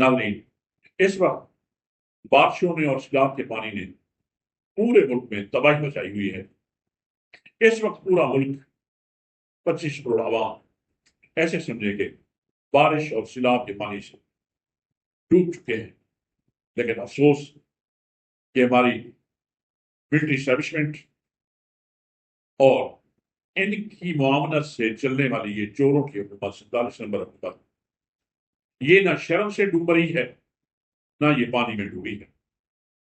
नाज़रीन, इस वक्त बारिशों ने और सैलाब के पानी ने पूरे मुल्क में तबाही मचाई हुई है। इस वक्त पूरा मुल्क 25 करोड़ आवाम ऐसे समझे कि बारिश और सैलाब के पानी से डूब चुके हैं। लेकिन अफसोस कि हमारी मिलिट्री एस्टेब्लिशमेंट और इनकी मुआवनत से चलने वाली ये चोरों की हुकूमत, 47 नंबर हुकूमत, ये ना शर्म से डूब रही है, ना ये पानी में डूबी है।